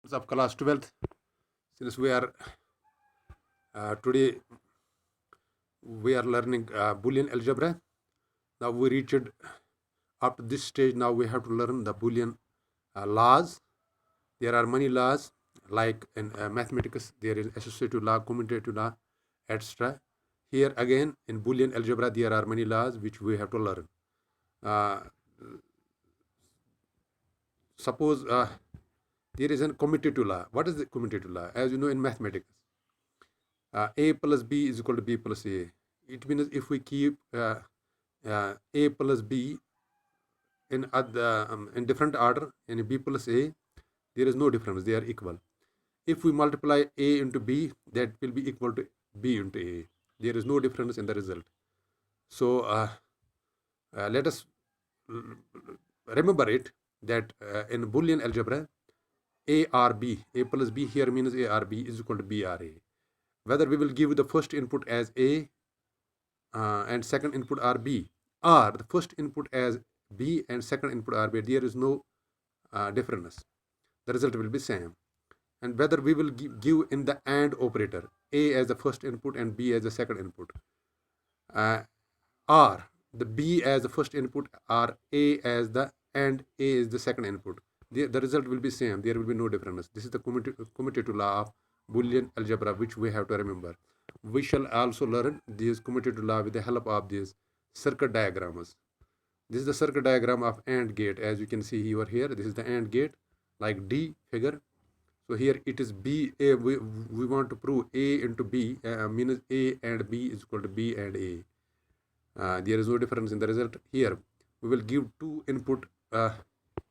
of class 12th. Since we are today we are learning Boolean algebra. Now we reached up to this stage. Now we have to learn the Boolean laws. There are many laws, like in mathematics there is associative law, commutative law, etc. Here again in Boolean algebra there are many laws which we have to learn. uh, Suppose there is a commutative law. What is the commutative law? As you know, in mathematics, a plus b is equal to b plus a. It means if we keep a plus b in different order, in b plus a, there is no difference. They are equal. If we multiply a into b, that will be equal to b into a. There is no difference in the result. So let us remember it that in Boolean algebra, a or b, a plus b here means a or b is equal to b or a. Whether we will give the first input as a and second input are b, or the first input as b and second input are b, there is no difference. The result will be same. And whether we will give in the AND operator, a as the first input and b as the second input, or the b as the first input or a as the and a is the second input, the result will be same. There will be no difference. This is the commutative law of Boolean algebra, which we have to remember. We shall also learn this commutative law with the help of these circuit diagrams. This is the circuit diagram of AND gate. As you can see over here, this is the AND gate, like D figure. So here it is B. A. We want to prove A into B means A and B is equal to B and A. There is no difference in the result. Here we will give two input A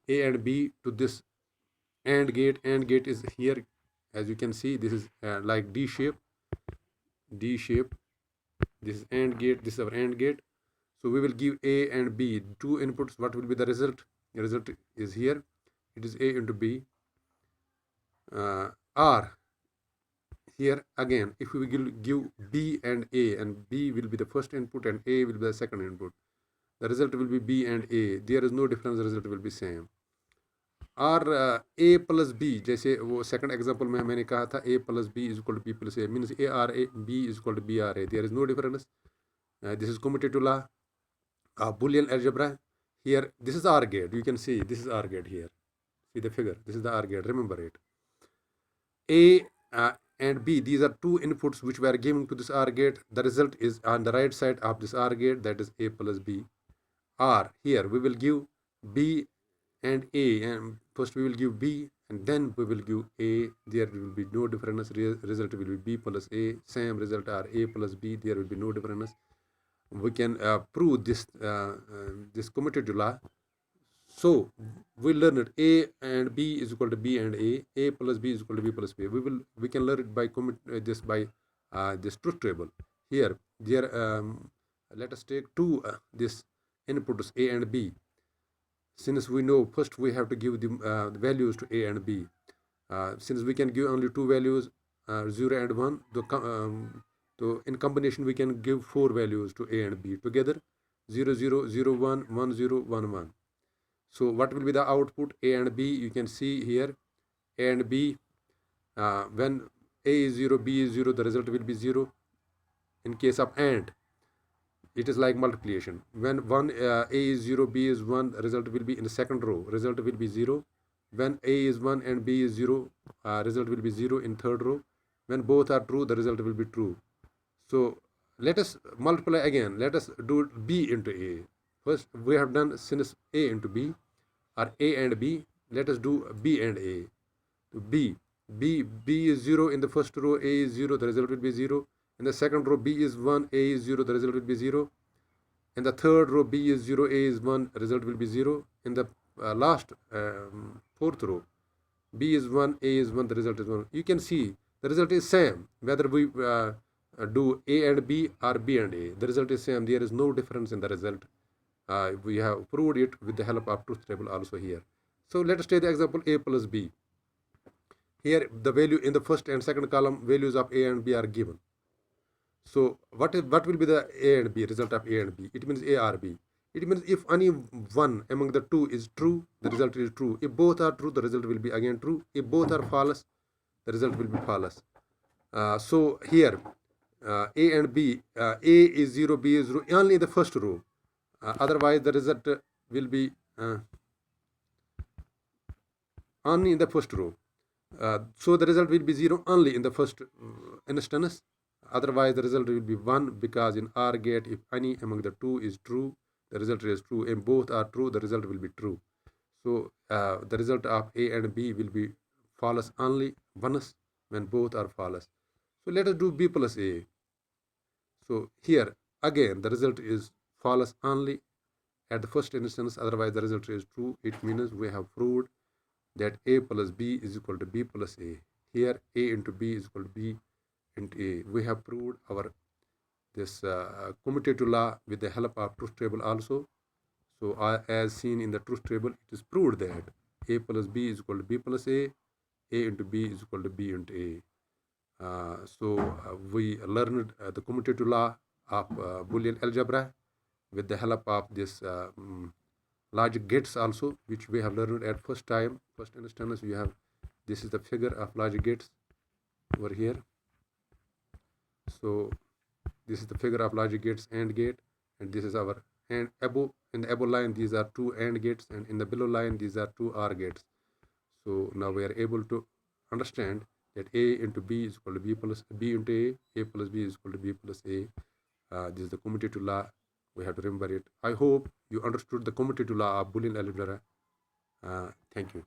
and B to this AND gate. AND gate is here. As you can see, this is like D shape. D shape. This is AND gate. This is our AND gate. So we will give A and B two inputs. What will be the result? The result is here. It is A into B. Or here again, if we will give B and A, and B will be the first input and A will be the second input, the result will be B and A. There is no difference. The result will be same. और a plus B, जैसे वो second example में मैंने कहा था a plus B is equal to B plus A, means a R A B is equal to B R A. There is no difference. This is commutative law of Boolean algebra. Here this is OR gate. You can see this is OR gate here. See the figure. This is the OR gate. Remember it. A and B, these are two inputs which we are giving to this OR gate. The result is on the right side of this OR gate, that is a plus b. Or here we will give b and a, and first we will give b and then we will give a. There will be no difference. Result will be b plus a. Same result are a plus b. There will be no difference. We can prove this this commutative law. So we learned a and b is equal to b and a plus b is equal to b plus b. We can learn it by this by this truth table. Here there let us take two this inputs a and b. Since we know first we have to give the values to a and b. Since we can give only two values, 0 and 1, so in combination we can give four values to a and b together: 0 0 0 1 1 0 1 1. So what will be the output a and b? You can see here a and b. When a is 0, b is 0, the result will be 0. In case of AND, it is like multiplication. When a is 0, b is 1, the result will be in the second row. Result will be 0. When a is 1 and b is 0, result will be 0 in third row. When both are true, the result will be true. So let us multiply again. Let us do b into a. First we have done since a into b, or a and b. Let us do b and a. So b is 0 in the first row, a is 0, the result will be 0. In the second row b is 1, a is 0, the result will be 0. In the third row b is 0, a is 1, result will be 0. In the last fourth row b is 1, a is 1, the result is 1. You can see the result is same whether we do a and b or b and a. The result is same. There is no difference in the result. We have proved it with the help of truth table also here. So let us take the example a plus b. Here the value in the first and second column, values of a and b are given. So what will be the a and b, result of a and b? It means a or b. It means if any one among the two is true, the result is true. If both are true, the result will be again true. If both are false, the result will be false. So here, A and B, A is 0, B is 0, only in the first row. Otherwise, the result will be only in the first row. So the result will be 0 only in the first instance. Otherwise, the result will be 1, because in OR gate, if any among the two is true, the result is true. And both are true, the result will be true. So the result of A and B will be false only once when both are false. So let us do B plus A. So here again the result is false only at the first instance, otherwise the result is true. It means we have proved that A plus B is equal to B plus A. Here A into B is equal to B into A. We have proved our this commutative law with the help of truth table also. So as seen in the truth table, it is proved that A plus B is equal to B plus A into B is equal to B into A. We learned the commutative law of Boolean algebra with the help of this logic gates also, which we have learned at first instance. We have, this is the figure of logic gates over here. So this is the figure of logic gates, AND gate, and this is our, and above, in the above line these are two AND gates, and in the below line these are two OR gates. So now we are able to understand that A into B is equal to B plus B into A plus B is equal to B plus A. This is the commutative law. We have to remember it. I hope you understood the commutative law of Boolean algebra. Thank you.